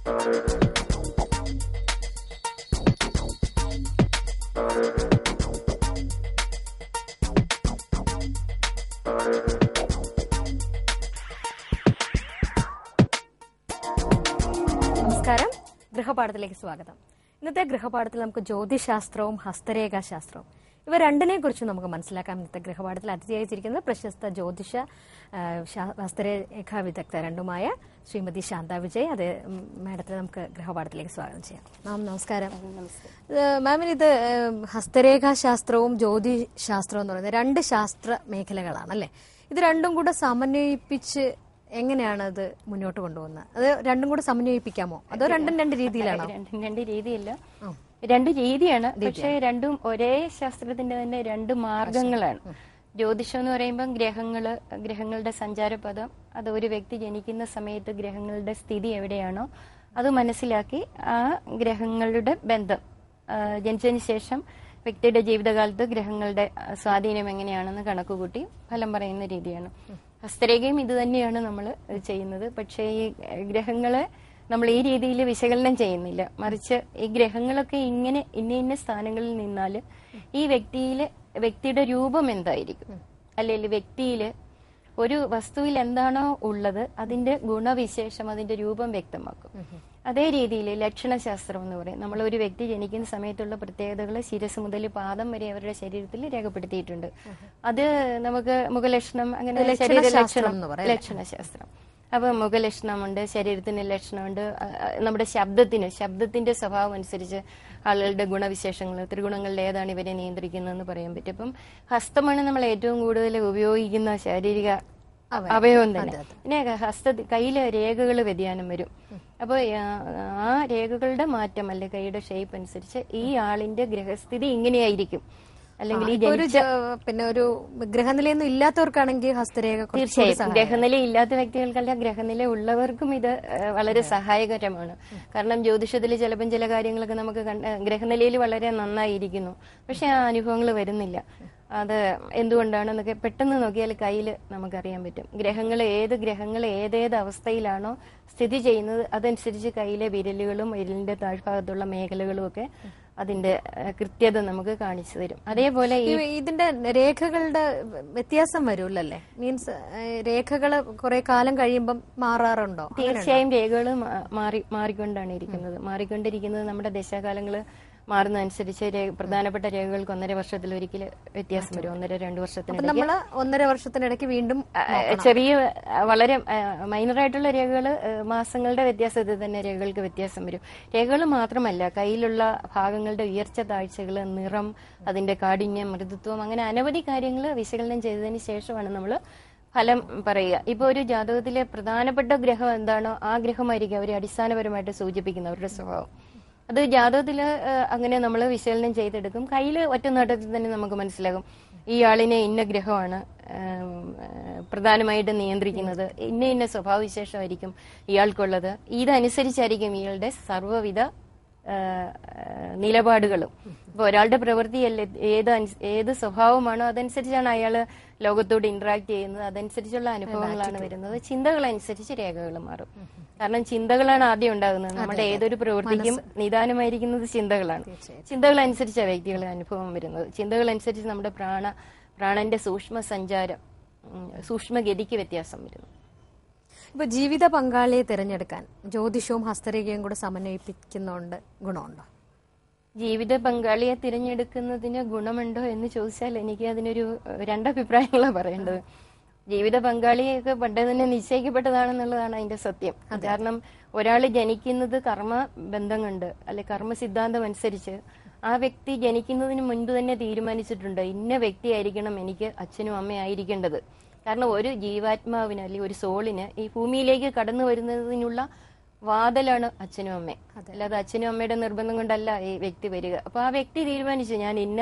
നമസ്കാരം, ഗൃഹപാഠത്തിലേക്ക് സ്വാഗതം. ഇന്നത്തെ ഗൃഹപാഠത്തിൽ നമുക്ക് ജ്യോതിശാസ്ത്രവും ഹസ്തരേഖാശാസ്ത്രവും ഇവ രണ്ടിനെ കുറിച്ച് നമുക്ക് മനസ്സിലാക്കാം. ഇന്നത്തെ ഗൃഹപാഠത്തിൽ അതിഥിയായിരിക്കുന്നത് പ്രശസ്ത ജ്യോതിഷ ഹസ്തരേഖാ വിദഗ്ധ രണ്ടുമായ ശ്രീമതി ശാന്ത വിജയ്. അത് മാഡത്തിന് നമുക്ക് ഗൃഹപാഠത്തിലേക്ക് സ്വാഗതം ചെയ്യാം. മാം നമസ്കാരം. മാമിന് ഇത് ഹസ്തരേഖാശാസ്ത്രവും ജ്യോതിശാസ്ത്രവും എന്ന് പറയുന്നത് രണ്ട് ശാസ്ത്ര മേഖലകളാണ് അല്ലെ? ഇത് രണ്ടും കൂടെ സമന്വയിപ്പിച്ച് എങ്ങനെയാണ് അത് മുന്നോട്ട് കൊണ്ടുപോകുന്നത്? അത് രണ്ടും കൂടെ സമന്വയിപ്പിക്കാമോ, അതോ രണ്ടും രണ്ട് രീതിയിലാണോ? രണ്ട് രീതിയില്ല, രണ്ട് രീതിയാണ്. പക്ഷെ രണ്ടും ഒരേ ശാസ്ത്രത്തിന്റെ തന്നെ രണ്ട് മാർഗങ്ങളാണ്. ജ്യോതിഷം എന്ന് പറയുമ്പോൾ ഗ്രഹങ്ങളുടെ സഞ്ചാരപഥം, അത് ഒരു വ്യക്തി ജനിക്കുന്ന സമയത്ത് ഗ്രഹങ്ങളുടെ സ്ഥിതി എവിടെയാണോ അത് മനസ്സിലാക്കി ആ ഗ്രഹങ്ങളുടെ ബന്ധം ജനിച്ചതിന് ശേഷം വ്യക്തിയുടെ ജീവിതകാലത്ത് ഗ്രഹങ്ങളുടെ സ്വാധീനം എങ്ങനെയാണെന്ന് കണക്കുകൂട്ടി ഫലം പറയുന്ന രീതിയാണ്. ഹസ്തരേഖയും ഇത് തന്നെയാണ് നമ്മൾ ചെയ്യുന്നത്. പക്ഷേ ഈ ഗ്രഹങ്ങളെ നമ്മൾ ഈ രീതിയിൽ വിശകലനം ചെയ്യുന്നില്ല. മറിച്ച് ഈ ഗ്രഹങ്ങളൊക്കെ ഇങ്ങനെ ഇന്ന സ്ഥാനങ്ങളിൽ നിന്നാൽ ഈ വ്യക്തിയുടെ രൂപം എന്തായിരിക്കും, അല്ലെങ്കിൽ വ്യക്തിയില് ഒരു വസ്തുവിൽ എന്താണോ ഉള്ളത് അതിന്റെ ഗുണവിശേഷം, അതിന്റെ രൂപം വ്യക്തമാക്കും. അതേ രീതിയിൽ ലക്ഷണശാസ്ത്രം എന്ന് പറയും. നമ്മൾ ഒരു വ്യക്തി ജനിക്കുന്ന സമയത്തുള്ള പ്രത്യേകതകൾ ശിരസ് മുതൽ പാദം വരെ അവരുടെ ശരീരത്തിൽ രേഖപ്പെടുത്തിയിട്ടുണ്ട്. അത് നമുക്ക് മുഖലക്ഷണം, അങ്ങനെ ലക്ഷണശാസ്ത്രം. അപ്പൊ മുഖലക്ഷണമുണ്ട്, ശരീരത്തിന് ലക്ഷണമുണ്ട്, നമ്മുടെ ശബ്ദത്തിന്റെ സ്വഭാവം അനുസരിച്ച് ആളുകളുടെ ഗുണവിശേഷങ്ങൾ, ത്രിഗുണങ്ങളിൽ ഏതാണ് ഇവരെ നിയന്ത്രിക്കുന്നതെന്ന് പറയാൻ പറ്റും. അപ്പം ഹസ്തമാണ് നമ്മൾ ഏറ്റവും കൂടുതൽ ഉപയോഗിക്കുന്ന ശാരീരിക അവയവം തന്നെ. പിന്നെ കയ്യിലെ രേഖകൾ വ്യതിയാനം വരും. അപ്പൊ ആ രേഖകളുടെ മാറ്റം അല്ലെ കൈയുടെ ഷേപ്പ് അനുസരിച്ച് ഈ ആളിന്റെ ഗ്രഹസ്ഥിതി ഇങ്ങനെയായിരിക്കും. അല്ലെങ്കിൽ പിന്നെ ഒരു ഗ്രഹനിലയൊന്നും ഇല്ലാത്തവർക്കാണെങ്കിൽ ഹസ്തരേഖ തീർച്ചയായും, ഗ്രഹനില ഇല്ലാത്ത വ്യക്തികൾക്കല്ല ഗ്രഹനില ഉള്ളവർക്കും ഇത് വളരെ സഹായകരമാണ്. കാരണം ജ്യോതിഷത്തിൽ ചിലപ്പം ചില കാര്യങ്ങളൊക്കെ നമുക്ക് ഗ്രഹനിലയിൽ വളരെ നന്നായിരിക്കുന്നു, പക്ഷെ ആ അനുഭവങ്ങൾ വരുന്നില്ല. അത് എന്തുകൊണ്ടാണെന്നൊക്കെ പെട്ടെന്ന് നോക്കിയാൽ കയ്യിൽ നമുക്കറിയാൻ പറ്റും. ഗ്രഹങ്ങൾ ഏതേത് അവസ്ഥയിലാണോ സ്ഥിതി ചെയ്യുന്നത് അതനുസരിച്ച് കയ്യിലെ വിരലുകളും വിരലിന്റെ താഴ്ഭാഗത്തുള്ള മേഖലകളും ഒക്കെ അതിന്റെ കൃത്യത നമുക്ക് കാണിച്ചു തരും. അതേപോലെ ഇതിന്റെ രേഖകളുടെ വ്യത്യാസം വരുമല്ലേ? മീൻസ് രേഖകള് കുറെ കാലം കഴിയുമ്പോൾ മാറാറുണ്ടോ? തീർച്ചയായും രേഖകൾ മാറിക്കൊണ്ടാണ് മാറിക്കൊണ്ടിരിക്കുന്നത്. നമ്മുടെ ദശാകാലങ്ങള് മാറുന്നതനുസരിച്ച് പ്രധാനപ്പെട്ട രേഖകൾക്ക് 1.5 വർഷത്തിലൊരിക്കൽ വ്യത്യാസം വരും. 1.5-2 വർഷത്തിനിടയ്ക്ക്. നമ്മള് 1.5 വർഷത്തിനിടയ്ക്ക് വീണ്ടും ചെറിയ വളരെ മൈനറായിട്ടുള്ള രേഖകൾ മാസങ്ങളുടെ വ്യത്യാസത്തിൽ തന്നെ രേഖകൾക്ക് വ്യത്യാസം വരും. രേഖകൾ മാത്രമല്ല, കയ്യിലുള്ള ഭാഗങ്ങളുടെ ഉയർച്ച താഴ്ചകൾ, നിറം, അതിന്റെ കാഠിന്യം, മൃദുത്വം, അങ്ങനെ അനവധി കാര്യങ്ങൾ വിശകലനം ചെയ്തതിന് ശേഷമാണ് നമ്മൾ ഫലം പറയുക. ഇപ്പൊ ഒരു ജാതകത്തിലെ പ്രധാനപ്പെട്ട ഗ്രഹം എന്താണോ ആ ഗ്രഹമായിരിക്കും അവരെ അടിസ്ഥാനപരമായിട്ട് സൂചിപ്പിക്കുന്ന അവരുടെ സ്വഭാവം. അത് ജാതകത്തില് അങ്ങനെ നമ്മൾ വിശകലനം ചെയ്തെടുക്കും. കയ്യിൽ ഒറ്റ നോട്ടത്തിൽ തന്നെ നമുക്ക് മനസ്സിലാകും ഈ ആളിനെ ഇന്ന ഗ്രഹമാണ് പ്രധാനമായിട്ട് നിയന്ത്രിക്കുന്നത്, ഇന്ന സ്വഭാവവിശേഷമായിരിക്കും ഇയാൾക്കുള്ളത്. ഇതനുസരിച്ചായിരിക്കും ഇയാളുടെ സർവ്വവിധ നിലപാടുകളും. ഇപ്പൊ ഒരാളുടെ പ്രവൃത്തിയല്ലേ ഏത് സ്വഭാവമാണോ അതനുസരിച്ചാണ് അയാള് ലോകത്തോട് ഇന്ററാക്ട് ചെയ്യുന്നത്, അതനുസരിച്ചുള്ള അനുഭവങ്ങളാണ് വരുന്നത്. ചിന്തകൾ അനുസരിച്ച് രേഖകൾ മാറും. കാരണം ചിന്തകളാണ് ആദ്യം ഉണ്ടാകുന്നത്. നമ്മുടെ ഏതൊരു പ്രവൃത്തിക്കും നിദാനമായിരിക്കുന്നത് ചിന്തകളാണ്. ചിന്തകൾ അനുസരിച്ചാണ് വ്യക്തികളുടെ അനുഭവം വരുന്നത്. ചിന്തകൾ അനുസരിച്ച് നമ്മുടെ പ്രാണന്റെ സൂക്ഷ്മഗതിക്ക് വ്യത്യാസം വരുന്നു. ഇപ്പൊ ജീവിത പങ്കാളിയെ തിരഞ്ഞെടുക്കാൻ ജ്യോതിഷവും ഹസ്തരേഖയും കൂടെ സമന്വയിപ്പിക്കുന്നതുകൊണ്ട് ഗുണമുണ്ടോ? ജീവിത പങ്കാളിയെ തിരഞ്ഞെടുക്കുന്നതിന് ഗുണമുണ്ടോ എന്ന് ചോദിച്ചാൽ എനിക്ക് അതിനൊരു രണ്ടഭിപ്രായങ്ങളാണ് പറയേണ്ടത്. ജീവിത പങ്കാളിയൊക്കെ പണ്ടേ തന്നെ നിശ്ചയിക്കപ്പെട്ടതാണെന്നുള്ളതാണ് അതിന്റെ സത്യം. കാരണം ഒരാൾ ജനിക്കുന്നത് കർമ്മ ബന്ധം കൊണ്ട് അല്ലെ കർമ്മ സിദ്ധാന്തം അനുസരിച്ച് ആ വ്യക്തി ജനിക്കുന്നതിന് മുൻപ് തന്നെ തീരുമാനിച്ചിട്ടുണ്ട് ഇന്ന വ്യക്തിയായിരിക്കണം എനിക്ക് അച്ഛനും അമ്മയായിരിക്കേണ്ടത്. കാരണം ഒരു ജീവാത്മാവിന് അല്ലെങ്കിൽ ഒരു സോളിന് ഈ ഭൂമിയിലേക്ക് കടന്നു വരുന്നതിനുള്ള വാതിലാണ് അച്ഛനും അമ്മയും. അല്ലാതെ അച്ഛനും അമ്മയുടെ നിർബന്ധം കൊണ്ടല്ല ഈ വ്യക്തി വരിക. അപ്പൊ ആ വ്യക്തി തീരുമാനിച്ചു ഞാൻ ഇന്ന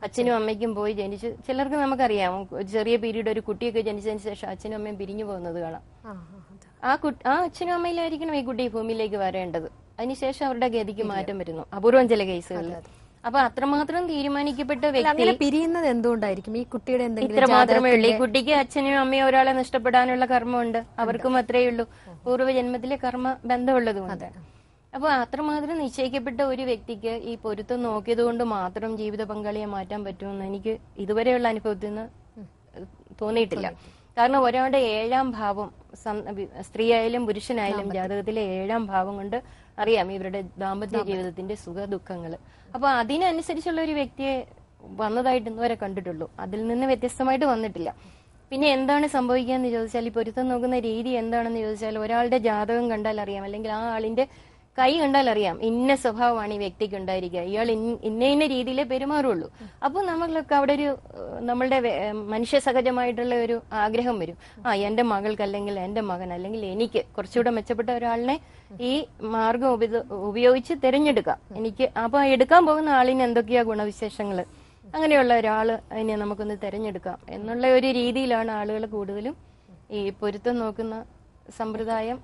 അച്ഛനും അമ്മയ്ക്കും പോയി ജനിച്ചു. ചിലർക്ക് നമുക്കറിയാം ചെറിയ പീരീഡ് ഒരു കുട്ടിയൊക്കെ ജനിച്ചതിന് ശേഷം അച്ഛനും അമ്മയും പിരിഞ്ഞു പോകുന്നത് കാണാം. ആ അച്ഛനും അമ്മയിലായിരിക്കണം ഈ കുട്ടി ഭൂമിയിലേക്ക് വരേണ്ടത്. അതിനുശേഷം അവരുടെ ഗതിക്ക് മാറ്റം വരുന്നു അപൂർവം ചില കേസുകളിൽ. അപ്പൊ അത്രമാത്രം തീരുമാനിക്കപ്പെട്ട വ്യക്തി പിരിയുന്നത് എന്തുകൊണ്ടായിരിക്കും? ഈ കുട്ടിയുടെ ഇത്ര മാത്രമേ ഉള്ളൂ. ഈ കുട്ടിക്ക് അച്ഛനും അമ്മയും ഒരാളെ നഷ്ടപ്പെടാനുള്ള കർമ്മമുണ്ട്, അവർക്കും അത്രയേ ഉള്ളൂ. പൂർവ്വജന്മത്തിലെ കർമ്മ ബന്ധമുള്ളതുകൊണ്ട്. അപ്പൊ അത്രമാത്രം നിശ്ചയിക്കപ്പെട്ട ഒരു വ്യക്തിക്ക് ഈ പൊരുത്തം നോക്കിയത് കൊണ്ട് മാത്രം ജീവിത പങ്കാളിയെ മാറ്റാൻ പറ്റുമെന്ന് എനിക്ക് ഇതുവരെയുള്ള അനുഭവത്തിൽ നിന്ന് തോന്നിയിട്ടില്ല. കാരണം ഒരാളുടെ 7ാം ഭാവം, സ്ത്രീ ആയാലും പുരുഷനായാലും ജാതകത്തിലെ 7ാം ഭാവം കൊണ്ട് അറിയാം ഇവരുടെ ദാമ്പത്യ ജീവിതത്തിന്റെ സുഖ ദുഃഖങ്ങള്. അപ്പൊ അതിനനുസരിച്ചുള്ള ഒരു വ്യക്തിയെ വന്നതായിട്ട് ഇന്നുവരെ കണ്ടിട്ടുള്ളൂ. അതിൽ നിന്ന് വ്യത്യസ്തമായിട്ട് വന്നിട്ടില്ല. പിന്നെ എന്താണ് സംഭവിക്കാന്ന് ചോദിച്ചാൽ, ഈ പൊരുത്തം നോക്കുന്ന രീതി എന്താണെന്ന് ചോദിച്ചാൽ, ഒരാളുടെ ജാതകം കണ്ടാൽ അറിയാം, അല്ലെങ്കിൽ ആ ആളിന്റെ കൈ കണ്ടാൽ അറിയാം ഇന്ന സ്വഭാവമാണ് ഈ വ്യക്തിക്ക് ഉണ്ടായിരിക്കുക, ഇയാൾ ഇന്ന രീതിയിലേ പെരുമാറുള്ളൂ. അപ്പോൾ നമ്മളൊക്കെ അവിടെ ഒരു നമ്മളുടെ മനുഷ്യ സഹജമായിട്ടുള്ള ഒരു ആഗ്രഹം വരും, എന്റെ മകൾക്ക് അല്ലെങ്കിൽ എന്റെ മകൻ അല്ലെങ്കിൽ എനിക്ക് കുറച്ചുകൂടെ മെച്ചപ്പെട്ട ഒരാളിനെ ഈ മാർഗം ഉപയോഗിച്ച് തിരഞ്ഞെടുക്കാം എനിക്ക്. അപ്പൊ എടുക്കാൻ പോകുന്ന ആളിന് എന്തൊക്കെയാ ഗുണവിശേഷങ്ങള്, അങ്ങനെയുള്ള ഒരാള് അതിനെ നമുക്കൊന്ന് തിരഞ്ഞെടുക്കാം എന്നുള്ള ഒരു രീതിയിലാണ് ആളുകൾ കൂടുതലും ഈ പൊരുത്തം നോക്കുന്ന സമ്പ്രദായം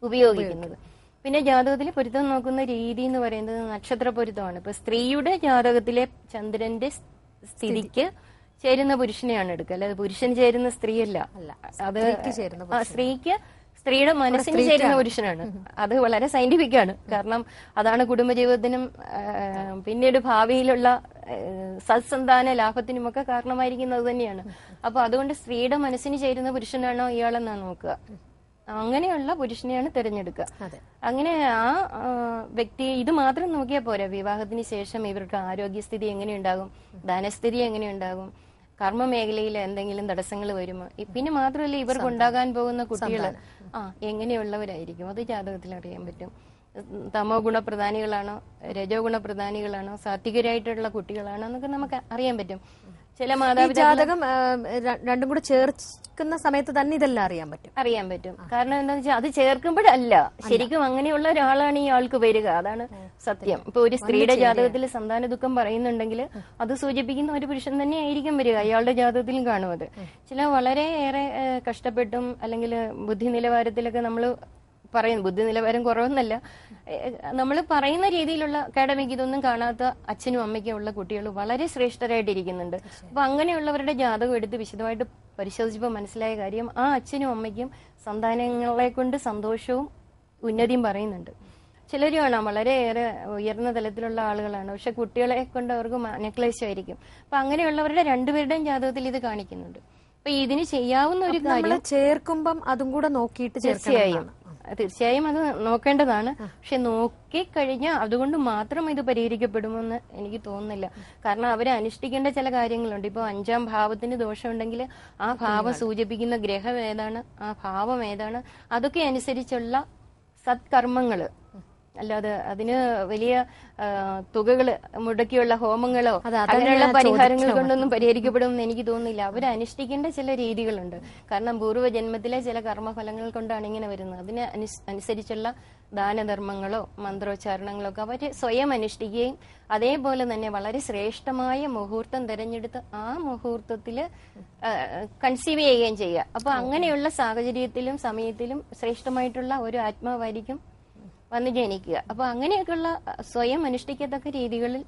ഉപയോഗിക്കുന്നത്. പിന്നെ ജാതകത്തിലെ പൊരുത്തം നോക്കുന്ന രീതി എന്ന് പറയുന്നത് നക്ഷത്ര പൊരുത്തമാണ്. ഇപ്പൊ സ്ത്രീയുടെ ജാതകത്തിലെ ചന്ദ്രന്റെ സ്ഥിതിക്ക് ചേരുന്ന പുരുഷനെയാണ് എടുക്കുക, അല്ലാതെ പുരുഷൻ ചേരുന്ന സ്ത്രീയല്ല. അത് സ്ത്രീക്ക് സ്ത്രീയുടെ മനസ്സിന് ചേരുന്ന പുരുഷനാണ്. അത് വളരെ സയന്റിഫിക് ആണ്. കാരണം അതാണ് കുടുംബജീവിതത്തിനും പിന്നീട് ഭാവിയിലുള്ള സത്സന്താന ലാഭത്തിനുമൊക്കെ കാരണമായിരിക്കുന്നത് തന്നെയാണ്. അപ്പൊ അതുകൊണ്ട് സ്ത്രീയുടെ മനസ്സിന് ചേരുന്ന പുരുഷനാണോ ഇയാളെന്നാണ് നോക്കുക. അങ്ങനെയുള്ള പുരുഷനെയാണ് തിരഞ്ഞെടുക്കുക. അങ്ങനെ ആ വ്യക്തി ഇത് മാത്രം നോക്കിയാൽ പോരാ. വിവാഹത്തിന് ശേഷം ഇവർക്ക് ആരോഗ്യസ്ഥിതി എങ്ങനെയുണ്ടാകും, ധനസ്ഥിതി എങ്ങനെയുണ്ടാകും, കർമ്മ മേഖലയിൽ എന്തെങ്കിലും തടസ്സങ്ങൾ വരുമോ, പിന്നെ മാത്രമല്ല ഇവർക്ക് ഉണ്ടാകാൻ പോകുന്ന കുട്ടികൾ എങ്ങനെയുള്ളവരായിരിക്കും, അത് ജാതകത്തിൽ അറിയാൻ പറ്റും. തമോ ഗുണപ്രധാനികളാണോ രജോ ഗുണപ്രധാനികളാണോ സാത്വികരായിട്ടുള്ള കുട്ടികളാണോ എന്നൊക്കെ നമുക്ക് അറിയാൻ പറ്റും. ചില മാതാപിതാക്കൾ ജാതകം രണ്ടും കൂടെ ചേർക്കുന്ന സമയത്ത് തന്നെ ഇതെല്ലാം അറിയാൻ പറ്റും. കാരണം എന്താണെന്ന് വെച്ചാൽ അത് ചേർക്കുമ്പോഴല്ല, ശരിക്കും അങ്ങനെയുള്ള ഒരാളാണ് ഈ ആൾക്ക് വരിക. അതാണ് സത്യം. ഇപ്പൊ ഒരു സ്ത്രീയുടെ ജാതകത്തിൽ സന്താന ദുഃഖം പറയുന്നുണ്ടെങ്കിൽ അത് സൂചിപ്പിക്കുന്ന ഒരു പുരുഷൻ തന്നെ ആയിരിക്കും വരിക. അയാളുടെ ജാതകത്തിലും കാണും അത്. ചില വളരെയേറെ കഷ്ടപ്പെട്ടും അല്ലെങ്കിൽ ബുദ്ധി നിലവാരത്തിലൊക്കെ നമ്മൾ പറയുന്നു, ബുദ്ധി നിലവാരം കുറവൊന്നല്ല, നമ്മൾ പറയുന്ന രീതിയിലുള്ള അക്കാഡമിക് ഇതൊന്നും കാണാത്ത അച്ഛനും അമ്മയ്ക്കും ഉള്ള കുട്ടികൾ വളരെ ശ്രേഷ്ഠരായിട്ടിരിക്കുന്നുണ്ട്. അപ്പൊ അങ്ങനെയുള്ളവരുടെ ജാതകം എടുത്ത് വിശദമായിട്ട് പരിശോധിച്ചപ്പോൾ മനസ്സിലായ കാര്യം, ആ അച്ഛനും അമ്മയ്ക്കും സന്താനങ്ങളെ കൊണ്ട് സന്തോഷവും ഉന്നതിയും പറയുന്നുണ്ട്. ചിലർ കാണാം വളരെയേറെ ഉയർന്ന തലത്തിലുള്ള ആളുകളാണ്, പക്ഷെ കുട്ടികളെ കൊണ്ട് അവർക്ക് മനക്ലേശമായിരിക്കും. അപ്പൊ അങ്ങനെയുള്ളവരുടെ രണ്ടുപേരുടെയും ജാതകത്തിൽ ഇത് കാണിക്കുന്നുണ്ട്. അപ്പൊ ഇതിന് ചെയ്യാവുന്ന ഒരു കാര്യം ചേർക്കുമ്പം അതും കൂടെ നോക്കിയിട്ട് തീർച്ചയായും അത് നോക്കേണ്ടതാണ്. പക്ഷെ നോക്കിക്കഴിഞ്ഞാൽ അതുകൊണ്ട് മാത്രം ഇത് പരിഹരിക്കപ്പെടുമെന്ന് എനിക്ക് തോന്നുന്നില്ല. കാരണം അവരെ അനുഷ്ഠിക്കേണ്ട ചില കാര്യങ്ങളുണ്ട്. ഇപ്പൊ 5ാം ഭാവത്തിന് ദോഷമുണ്ടെങ്കിൽ ആ ഭാവം സൂചിപ്പിക്കുന്ന ഗ്രഹം ഏതാണ്, ആ ഭാവം ഏതാണ്, അതൊക്കെ അനുസരിച്ചുള്ള സത്കർമ്മങ്ങള്, അല്ലാതെ അതിന് വലിയ തുകകൾ മുടക്കിയുള്ള ഹോമങ്ങളോ അങ്ങനെയുള്ള പരിഹാരങ്ങൾ കൊണ്ടൊന്നും പരിഹരിക്കപ്പെടുമെന്ന് എനിക്ക് തോന്നുന്നില്ല. അവരനുഷ്ഠിക്കേണ്ട ചില രീതികളുണ്ട്. കാരണം പൂർവ്വജന്മത്തിലെ ചില കർമ്മഫലങ്ങൾ കൊണ്ടാണ് ഇങ്ങനെ വരുന്നത്. അതിന് അനുസരിച്ചുള്ള ദാനധർമ്മങ്ങളോ മന്ത്രോച്ചാരണങ്ങളോ ഒക്കെ അവർ സ്വയം അനുഷ്ഠിക്കുകയും അതേപോലെ തന്നെ വളരെ ശ്രേഷ്ഠമായ മുഹൂർത്തം തിരഞ്ഞെടുത്ത് ആ മുഹൂർത്തത്തിൽ കൺസീവ് ചെയ്യുകയും ചെയ്യുക. അപ്പൊ അങ്ങനെയുള്ള സാഹചര്യത്തിലും സമയത്തിലും ശ്രേഷ്ഠമായിട്ടുള്ള ഒരു ആത്മാവായിരിക്കും വന്ന് ജനിക്കുക. അപ്പൊ അങ്ങനെയൊക്കെയുള്ള സ്വയം അനുഷ്ഠിക്കത്തക്ക രീതികളിൽ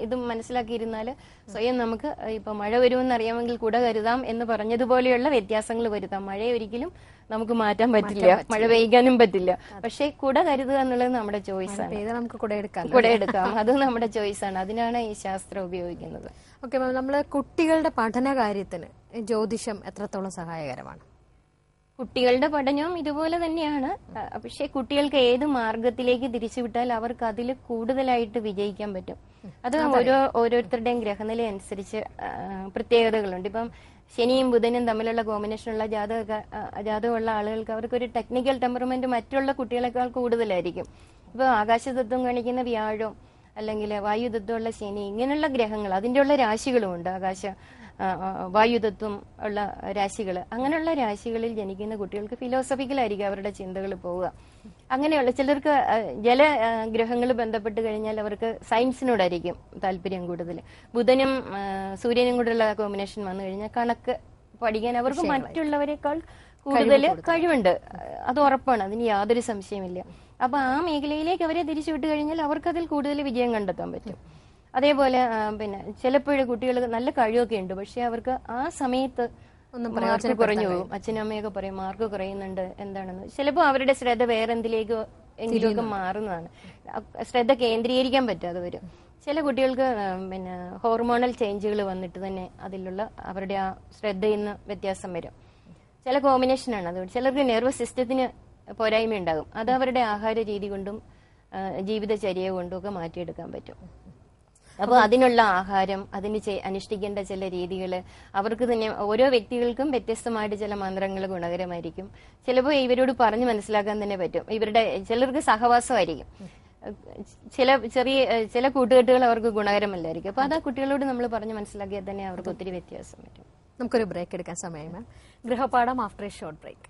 ഇത് മനസ്സിലാക്കിയിരുന്നാൽ സ്വയം നമുക്ക് ഇപ്പൊ മഴ വരുമെന്ന് അറിയാമെങ്കിൽ കുട കരുതാം എന്ന് പറഞ്ഞതുപോലെയുള്ള വ്യത്യാസങ്ങൾ വരുത്താം. മഴയെ ഒരിക്കലും നമുക്ക് മാറ്റാൻ പറ്റില്ല, മഴ പെയ്യാനും പറ്റില്ല. പക്ഷെ കുട കരുതുക എന്നുള്ളത് നമ്മുടെ ചോയ്സാണ്. നമുക്ക് കുട എടുക്കാം, അത് നമ്മുടെ ചോയ്സാണ്. അതിനാണ് ഈ ശാസ്ത്രം ഉപയോഗിക്കുന്നത്. ഓക്കെ മാം, നമ്മള് കുട്ടികളുടെ പഠന കാര്യത്തിന് ജ്യോതിഷം എത്രത്തോളം സഹായകരമാണ്? കുട്ടികളുടെ പഠനവും ഇതുപോലെ തന്നെയാണ്. പക്ഷെ കുട്ടികൾക്ക് ഏത് മാർഗത്തിലേക്ക് തിരിച്ചുവിട്ടാൽ അവർക്ക് അതിൽ കൂടുതലായിട്ട് വിജയിക്കാൻ പറ്റും. അത് ഓരോരുത്തരുടെയും ഗ്രഹനില അനുസരിച്ച് പ്രത്യേകതകളുണ്ട്. ഇപ്പം ശനിയും ബുധനും തമ്മിലുള്ള കോമ്പിനേഷനുള്ള ജാതകമുള്ള ആളുകൾക്ക് അവർക്കൊരു ടെക്നിക്കൽ ടെമ്പർമെന്റ് മറ്റുള്ള കുട്ടികളെക്കാൾ കൂടുതലായിരിക്കും. ഇപ്പൊ ആകാശതത്വം കാണിക്കുന്ന വ്യാഴം അല്ലെങ്കിൽ വായുതത്വമുള്ള ശനി, ഇങ്ങനെയുള്ള ഗ്രഹങ്ങൾ അതിന്റെ ഉള്ള രാശികളുമുണ്ട്. വായുതത്വം ഉള്ള രാശികൾ, അങ്ങനെയുള്ള രാശികളിൽ ജനിക്കുന്ന കുട്ടികൾക്ക് ഫിലോസഫിക്കലായിരിക്കും അവരുടെ ചിന്തകൾ പോവുക. അങ്ങനെയുള്ള ചിലർക്ക് ജലഗ്രഹങ്ങൾ ബന്ധപ്പെട്ട് കഴിഞ്ഞാൽ അവർക്ക് സയൻസിനോടായിരിക്കും താല്പര്യം കൂടുതൽ. ബുധനും സൂര്യനും കൂടെയുള്ള കോമ്പിനേഷൻ വന്നു കഴിഞ്ഞാൽ കണക്ക് പഠിക്കാൻ അവർക്ക് മറ്റുള്ളവരെക്കാൾ കൂടുതൽ കഴിവുണ്ട്, അത് ഉറപ്പാണ്, അതിന് യാതൊരു സംശയമില്ല. അപ്പൊ ആ മേഖലയിലേക്ക് അവരെ തിരിച്ചുവിട്ട് കഴിഞ്ഞാൽ അവർക്കതിൽ കൂടുതൽ വിജയം കണ്ടെത്താൻ പറ്റും. അതേപോലെ പിന്നെ ചിലപ്പോഴും കുട്ടികൾ നല്ല കഴിവൊക്കെ ഉണ്ട്, പക്ഷെ അവർക്ക് ആ സമയത്ത് മാർക്ക് കുറഞ്ഞു പോകും. അച്ഛനും അമ്മയൊക്കെ പറയും മാർക്ക് കുറയുന്നുണ്ട് എന്താണെന്ന്. ചിലപ്പോൾ അവരുടെ ശ്രദ്ധ വേറെ എന്തിലേക്കോ എങ്കിലുമൊക്കെ മാറുന്നതാണ്. ശ്രദ്ധ കേന്ദ്രീകരിക്കാൻ പറ്റാതെ വരും. ചില കുട്ടികൾക്ക് പിന്നെ ഹോർമോണൽ ചേഞ്ചുകൾ വന്നിട്ട് തന്നെ അതിലുള്ള അവരുടെ ആ ശ്രദ്ധയിൽ നിന്ന് വ്യത്യാസം വരും. ചില കോമ്പിനേഷനാണ് അത്. ചിലർക്ക് നെർവസ് സിസ്റ്റത്തിന് പോരായ്മ ഉണ്ടാകും. അത് അവരുടെ ആഹാര രീതി കൊണ്ടും ജീവിതചര്യ കൊണ്ടും ഒക്കെ മാറ്റിയെടുക്കാൻ പറ്റും. അപ്പോൾ അതിനുള്ള ആഹാരം, അതിന് അനുഷ്ഠിക്കേണ്ട ചില രീതികൾ, അവർക്ക് തന്നെ ഓരോ വ്യക്തികൾക്കും വ്യത്യസ്തമായിട്ട് ചില മന്ത്രങ്ങൾ ഗുണകരമായിരിക്കും. ചിലപ്പോൾ ഇവരോട് പറഞ്ഞ് മനസ്സിലാക്കാൻ തന്നെ പറ്റും. ഇവരുടെ ചിലർക്ക് സഹവാസമായിരിക്കും, ചില കൂട്ടുകെട്ടുകൾ അവർക്ക് ഗുണകരമല്ലായിരിക്കും. അപ്പൊ അത് ആ കുട്ടികളോട് നമ്മൾ പറഞ്ഞ് മനസ്സിലാക്കിയാൽ തന്നെ അവർക്ക് ഒത്തിരി വ്യത്യാസം വരും. നമുക്കൊരു ബ്രേക്ക് എടുക്കാൻ സമയം. ഗൃഹപാഠം ആഫ്റ്റർ എ ഷോർട്ട് ബ്രേക്ക്.